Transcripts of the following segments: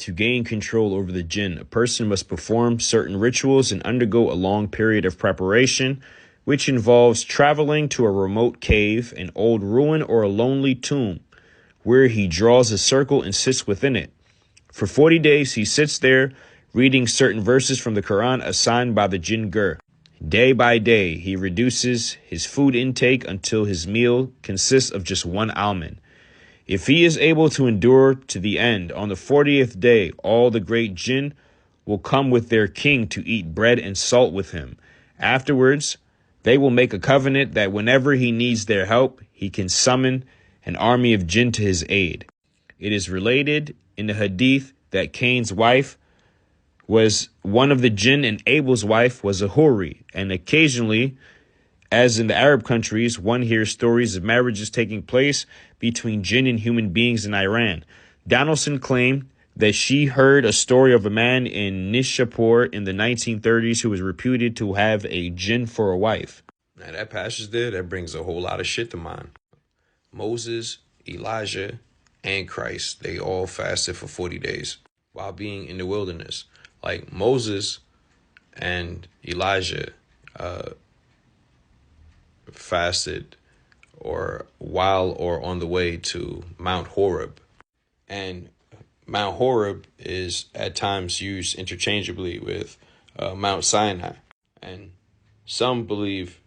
To gain control over the jinn, a person must perform certain rituals and undergo a long period of preparation, which involves traveling to a remote cave, an old ruin, or a lonely tomb, where he draws a circle and sits within it. For 40 days, he sits there, reading certain verses from the Quran assigned by the jinn gur. Day by day, he reduces his food intake until his meal consists of just one almond. If he is able to endure to the end, on the 40th day, all the great jinn will come with their king to eat bread and salt with him. Afterwards, they will make a covenant that whenever he needs their help, he can summon an army of jinn to his aid. It is related in the hadith that Cain's wife was one of the jinn and Abel's wife was a houri, and occasionally, as in the Arab countries, one hears stories of marriages taking place between jinn and human beings in Iran. Donaldson claimed that she heard a story of a man in Nishapur in the 1930s who was reputed to have a jinn for a wife. Now that passage there, that brings a whole lot of shit to mind. Moses, Elijah, and Christ, they all fasted for 40 days while being in the wilderness. Like Moses and Elijah fasted or while or on the way to Mount Horeb. And Mount Horeb is at times used interchangeably with Mount Sinai. And some believe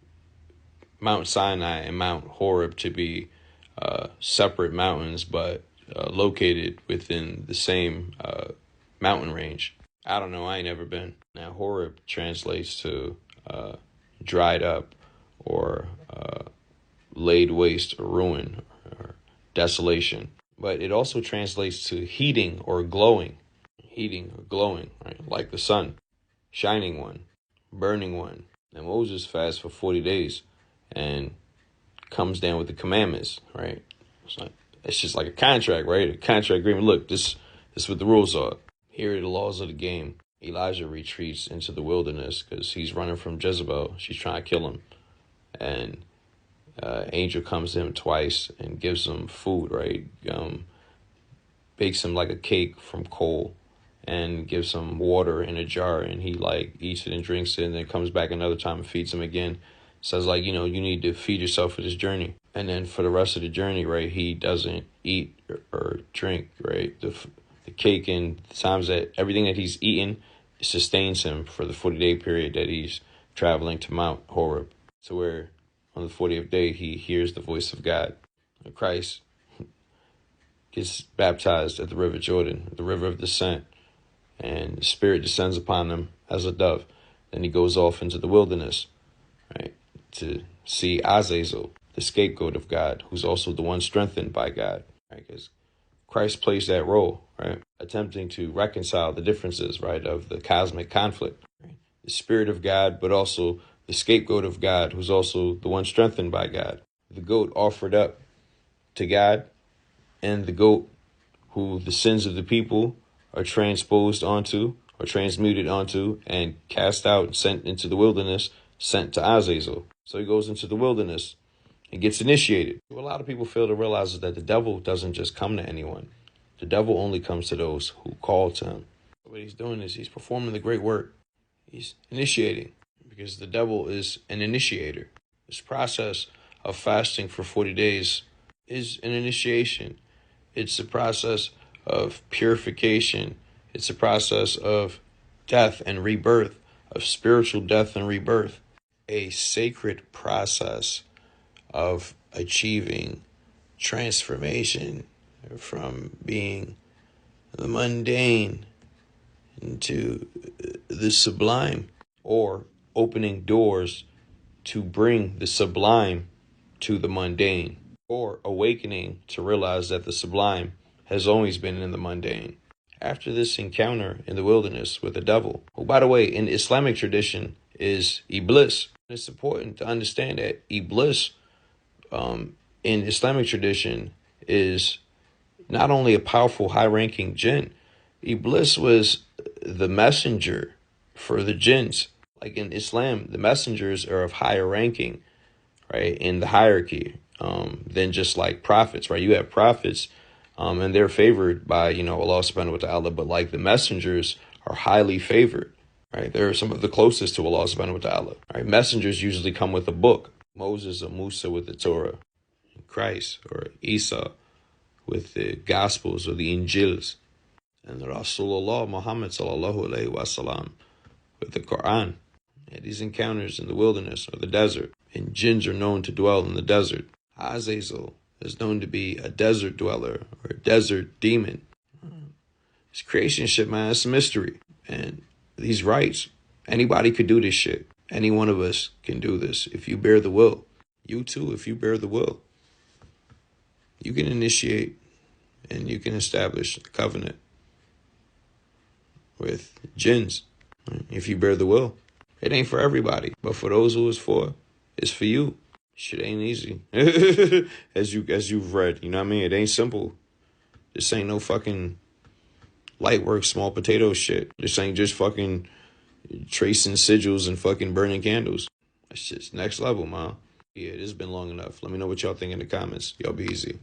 Mount Sinai and Mount Horeb to be separate mountains, but located within the same mountain range. I don't know. I ain't never been. Now, Horeb translates to dried up or laid waste or ruin or desolation. But it also translates to heating or glowing. Heating or glowing, right? Like the sun. Shining one. Burning one. Now, Moses fasts for 40 days and comes down with the commandments, right? It's just like a contract, right? A contract agreement. Look, this is what the rules are. Here are the laws of the game. Elijah retreats into the wilderness because he's running from Jezebel. She's trying to kill him. And angel comes to him twice and gives him food, right? Bakes him like a cake from coal and gives him water in a jar. And he like eats it and drinks it and then comes back another time and feeds him again. Says like, you need to feed yourself for this journey. And then for the rest of the journey, right, he doesn't eat or drink, right? The cake and the times that everything that he's eaten sustains him for the 40-day period that he's traveling to Mount Horeb. So where on the 40th day, he hears the voice of God. Christ gets baptized at the River Jordan, the river of descent, and the Spirit descends upon him as a dove. Then he goes off into the wilderness, right, to see Azazel, the scapegoat of God, who's also the one strengthened by God, right? Because Christ plays that role, right? Attempting to reconcile the differences, right, of the cosmic conflict, right? The Spirit of God, but also the scapegoat of God, who's also the one strengthened by God. The goat offered up to God, and the goat who the sins of the people are transposed onto or transmuted onto and cast out and sent into the wilderness, sent to Azazel. So he goes into the wilderness and gets initiated. What a lot of people fail to realize is that the devil doesn't just come to anyone. The devil only comes to those who call to him. What he's doing is he's performing the great work. He's initiating, because the devil is an initiator. This process of fasting for 40 days is an initiation. It's a process of purification. It's a process of death and rebirth, of spiritual death and rebirth. A sacred process of achieving transformation from being the mundane into the sublime, or opening doors to bring the sublime to the mundane, or awakening to realize that the sublime has always been in the mundane. After this encounter in the wilderness with the devil, who, by the way, in the Islamic tradition is Iblis. It's important to understand that Iblis in Islamic tradition is not only a powerful, high-ranking jinn. Iblis was the messenger for the jinns. Like in Islam, the messengers are of higher ranking, right, in the hierarchy than just like prophets, right? You have prophets And they're favored by, Allah subhanahu wa ta'ala, but like the messengers are highly favored, right? They're some of the closest to Allah subhanahu wa ta'ala, right? Messengers usually come with a book. Moses or Musa with the Torah, Christ or Isa with the Gospels or the Injils, and Rasulullah Muhammad sallallahu alaihi wasallam with the Quran. Yeah, these encounters in the wilderness or the desert, and jinns are known to dwell in the desert. Azazel is known to be a desert dweller or a desert demon. It's creation shit, man. It's a mystery. And these rites, anybody could do this shit. Any one of us can do this if you bear the will. You too, if you bear the will. You can initiate and you can establish a covenant with jinns if you bear the will. It ain't for everybody, but for those who it's for, it's for you. Shit ain't easy. as you've read, you know what I mean? It ain't simple. This ain't no fucking light work, small potato shit. This ain't just fucking tracing sigils and fucking burning candles. That shit's next level, man. Yeah, this has been long enough. Let me know what y'all think in the comments. Y'all be easy.